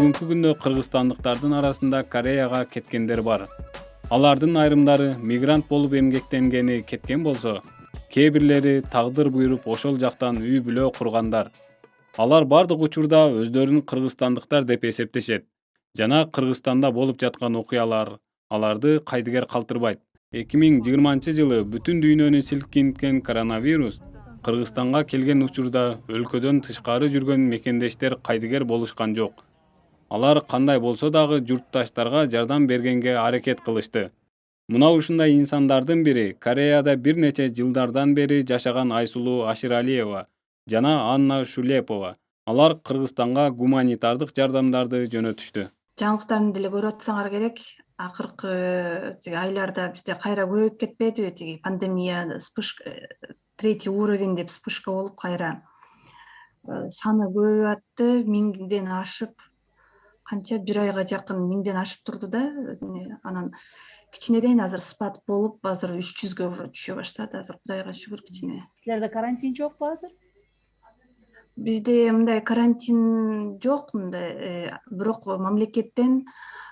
Бүгүнкү күндө кыргызстандыктардын арасында Кореяга кеткендер бар. Алардын айрымдары мигрант болуп эмгектенгени кеткен болсо, кээ бирлери тагдыр буйруп ошол жактан үй бүлө кургандар. Алар бардык учурда өздөрүн кыргызстандыктар деп эсептешет жана Кыргызстанда болуп жаткан окуялар аларды кайдыгер калтырбайт. 2020-жылы бүтүн дүйнөнү силкинткен коронавирус Кыргызстанга келген учурда өлкөдөн тышкары жүргөн мекендештер кайдыгер болушкан жок. Алар кандай болсо дагы журтташтарга жардам бергенге аракет кылышты. Мына ушундай инсандардын бири Кореяда бир нече жылдардан бери жашаган Айсулуу Аширалиева жана Анна Шулепова. Алар Кыргызстанга гуманитардык жардамдарды жөнөтүштү. Жаңылыктарын деле көрүп атсаңар керек. Акыркы айларда бизде кайра көбөйүп кетпедиби? Тиги пандемия вспышка, третий уровень деп вспышка болуп кайра саны көбөйүп атты, 1000ден ашып, канча бир айга жакын 1000ден ашып турду да. Анан кичинеден азыр спад болуп, азыр 300гө уже түшө баштады. Азыр Кудайга шүгүр кичине. Силерде карантин жокпу азыр? Бизде мындай карантин жок, мындай бирок мамлекеттен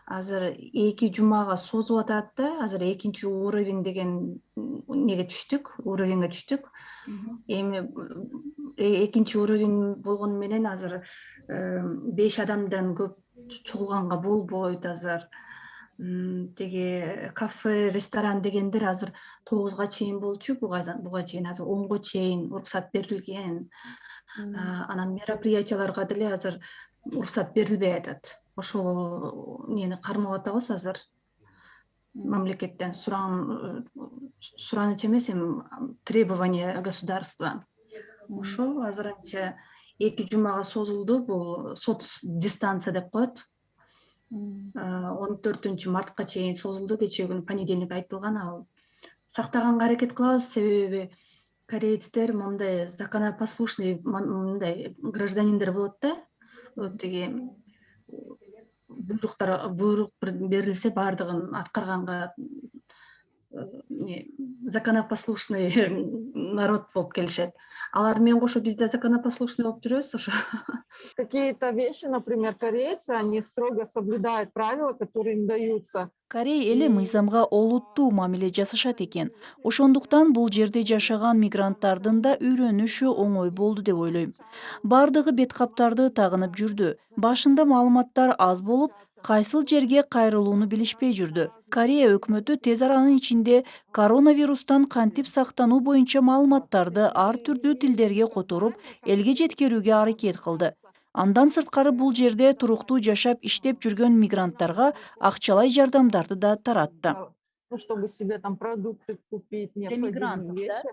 азыр 2 жумага созуп атат да. Азыр экинчи уровень деген неге түштүк, уровеньге түштүк. Эми экинчи уровень болгону менен азыр 5 адамдан көп чогулганга болбойт азыр. Тиги кафе, ресторан дегендер азыр 9га чейин болчу, буга чейин азыр 10го чейин уруксат берилген. Анан мероприятияларга деле азыр уруксат берилбей атат. Ошол нени кармап атабыз азыр. Мамлекеттен сураныч эмес, эми требование государства. Ошол азыр анча 2 жумага созулду. Бул соцдистанция деп коет. 14-мартка чейин созулду. Кечээ күнү понедельник айтылган. Ал сактаганга аракет кылабыз, себеби корейцтер мындай законопослушный мындай гражданиндер болот да. Тиги буйрук берилсе бардыгын аткарганга законопослушный народ болуп келишет. Алар менен кошо бизде законопослушный болуп жүрөбүз ошо. Какие-то вещи, например, корейцы, они строго соблюдают правила, которые им даются. Корей эли мыйзамга олуттуу мамиле жасашат экен. Ошондуктан бул жерде жашаган мигранттардын да үйрөнүшү оңой болду деп ойлойм. Бардыгы бет каптарды тагынып жүрдү. Башында маалыматтар аз болуп, кайсыл жерге кайрылууну билишпей жүрдү. Корея өкмөтү тез аранын ичинде коронавирустан кантип сактануу боюнча маалыматтарды ар түрдүү тилдерге которуп, элге жеткирүүгө аракет кылды. Андан сырткары бул жерде туруктуу жашап иштеп жүргөн мигранттарга акчалай жардамдарды да таратты. Ну, чтобы себе там продукты купить, необходимые вещи.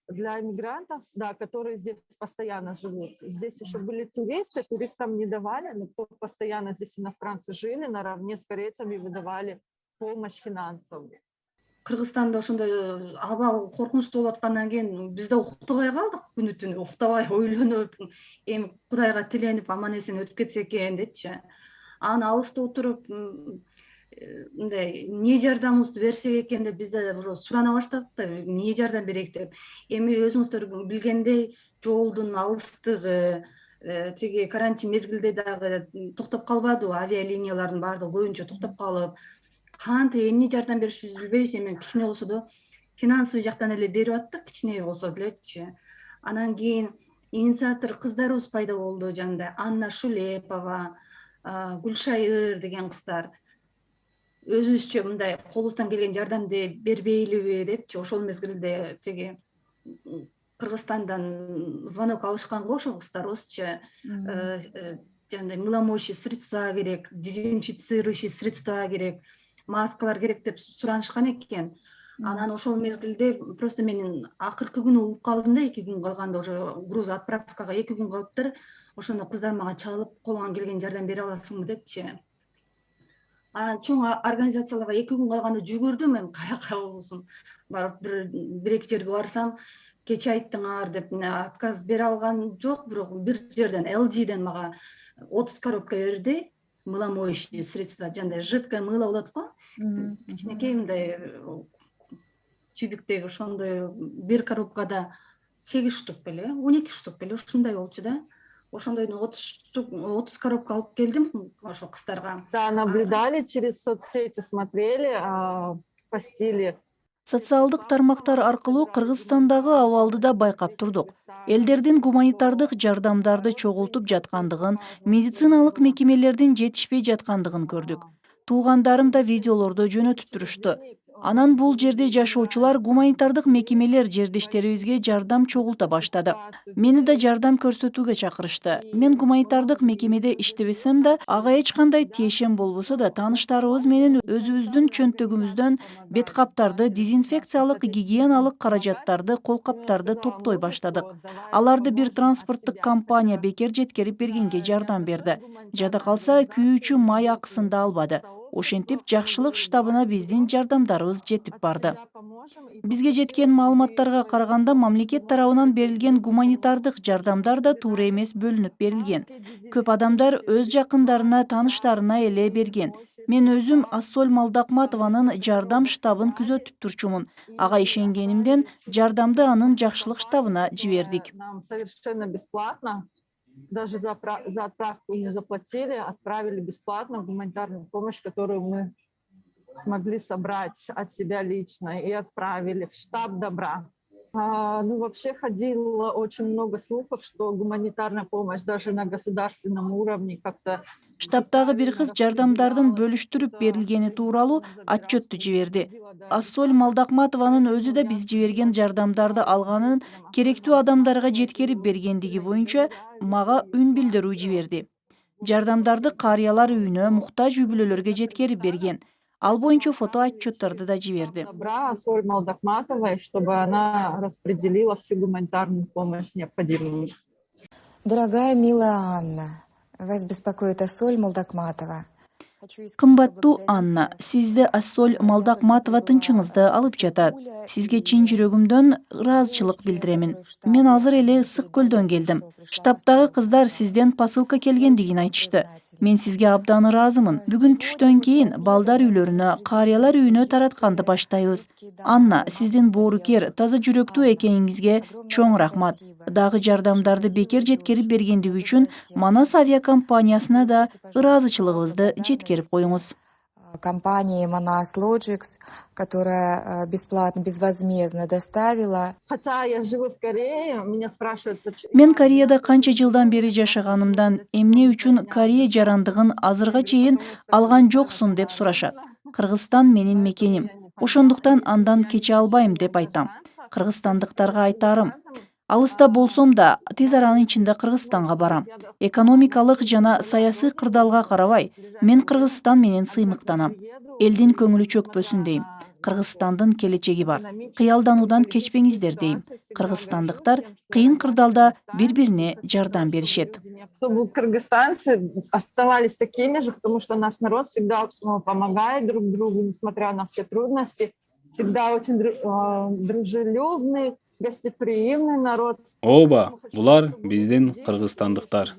Для иммигрантов, да, которые здесь постоянно живут. Здесь еще были туристы, туристам не давали, но кто постоянно здесь иностранцы жили, наравне с корейцами выдавали помощь финансовую. Кыргызстанда ошондой абал коркунучтуу болуп аткандан кийин биз да уктабай калдык, күнү түнү уктабай ойлонуп, эми Кудайга тиленип аман эсен өтүп кетсе экен депчи. Аны алыста отуруп мындай эмне жардамыбызды берсек экен деп биз да уже сурана баштадык да, эмне жардам берейик деп. Эми өзүңүздөр билгендей жолдун алыстыгы, тиги карантин мезгилде дагы токтоп калбадыбы, авиалиниялардын баардыгы көбүнчө токтоп калып, кантип эмне жардам беришибизди билбейбиз. Эми кичине болсо да финансовый жактан эле берип аттык, кичине болсо делечи. Анан кийин инициатор кыздарыбыз пайда болду, жандай Анна Шулепова, Гүлшайыр деген кыздар. Өзүбүзчө мындай колубуздан келген жардамды бербейлиби депчи, ошол мезгилде тиги Кыргызстандан звонок алышканга ошол кыздарыбызчы жандай мыломоющий средства керек, дезинфицирующий средства керек, маскалар керек деп суранышкан экен. Анан ошол мезгилде просто мен акыркы күнү угуп калдым да, 2 күн калганда уже груз отправкага 2 күн калыптыр. Ошондо кыздар мага чалып, колуңан келген жардам бере аласыңбы депчи. Анан чоң организацияларга 2 күн калганда жүгүрдүм, эми каяка болсун. Барып бир-эки жерге барсам, кеч айттыңар деп отказ бере алган жок, бирок бир жерден LGден мага 30 коробка берди. Мыломоющие средства, жандай жидкое мыло болот го. Кичинекей мындай чүбүктөгү ошондой бир коробкада 8 штук беле, 12 штук беле ушундай болчу да. ошондойдон 30 коробка алып келдим ошо кыздарга. Да, наблюдали через соцсети, смотрели, постили. Социалдык тармактар аркылуу Кыргызстандагы абалды да байкап турдук. Элдердин гуманитардык жардамдарды чогултуп жаткандыгын, медициналык мекемелердин жетишпей жаткандыгын көрдүк. Туугандарым да видеолорду жөнөтүп турушту. Анан бул жерде жашоочулар гуманитардык мекемелер жердештерибизге жардам чогулта баштады. Мени да жардам көрсөтүүгө чакырышты. Мен гуманитардык мекемеде иштебесем да, ага эч кандай тиешем болбосо да, тааныштарыбыз менен өзүбүздүн чөнтөгүмүздөн бет каптарды, дезинфекциялык, гигиеналык каражаттарды, колкаптарды топтой баштадык. Аларды бир транспорттук компания бекер жеткирип бергенге жардам берди. Жада калса күйүүчү май акысын да албады. Ошентип жакшылык штабына биздин жардамдарыбыз жетип барды. Бизге жеткен маалыматтарга караганда мамлекет тарабынан берилген гуманитардык жардамдар да туура эмес бөлүнүп берилген. Көп адамдар өз жакындарына, тааныштарына эле берген. Мен өзүм Ассоль Малдакматованын жардам штабын күзөтүп турчумун. Ага ишенгенимден жардамды анын жакшылык штабына жибердик. Нам совершенно бесплатно, даже за отправку не заплатили, отправили бесплатно гуманитарную помощь, которую мы смогли собрать от себя лично и отправили в штаб добра. Вообще ходило очень много слухов, что гуманитарная помощь даже на государственном уровне как-то... Штабтагы бир кыз жардамдардын бөлүштүрүп берилгени тууралуу отчетту жиберди. Ассоль Малдакматованын өзү да биз жиберген жардамдарды алганын керектүү адамдарга жеткирип бергендиги боюнча мага үн билдирүү жиберди. Жардамдарды карыялар үйүнө, муктаж үй бүлөлөргө жеткирип берген. Ал боюнча фото отчеттарды да жиберди. Добра Ассоль Малдакматовой, чтобы она распределила всю гуманитарную помощь необходимую. Дорогая, милая Анна, вас беспокоит Ассоль Малдакматова. Кымбаттуу Анна, сизди Ассоль Малдакматова тынчыңызды алып жатат. Сизге чын жүрөгүмдөн ыраазычылык билдиремин. Мен азыр эле Ысык көлдөн келдим. Штабтагы кыздар сизден посылка келгендигин айтышты. Мен сизге абдан ыраазымын. Бүгүн түштөн кийин балдар үйлөрүнө, карыялар үйүнө таратканды баштайбыз. Анна, сиздин боорукер, таза жүрөктүү экениңизге чоң рахмат. Дагы жардамдарды бекер жеткирип бергендиги үчүн Манас авиакомпаниясына да ыраазычылыгыбызды жеткирип коюңуз. Компании Manas Logics, которая бесплатно, безвозмездно доставила. Хотя я живу в Корее, меня спрашивают, почему... Мен Кореяда канча жылдан бери жашаганымдан эмне үчүн Корея жарандыгын азырга чейин алган жоксуң деп сурашат. Кыргызстан менин мекеним. Ошондуктан андан кече албайм деп айтам. Кыргызстандыктарга айтарым: алыста болсом да тез аранын ичинде Кыргызстанга барам. Экономикалык жана саясий кырдаалга карабай, мен Кыргызстан менен сыймыктанам. Элдин көңүлү чөкпөсүн дейм. Кыргызстандын келечеги бар. Кыялдануудан кечпеңиздер дейм. Кыргызстандыктар кыйын кырдаалда бири-бирине жардам беришет. Чтобы кыргызстанцы оставались такими же, потому что наш народ всегда помогает друг другу, несмотря на все трудности. Всегда очень дружелюбный, гостеприимный народ. Ооба, булар биздин кыргызстандыктар.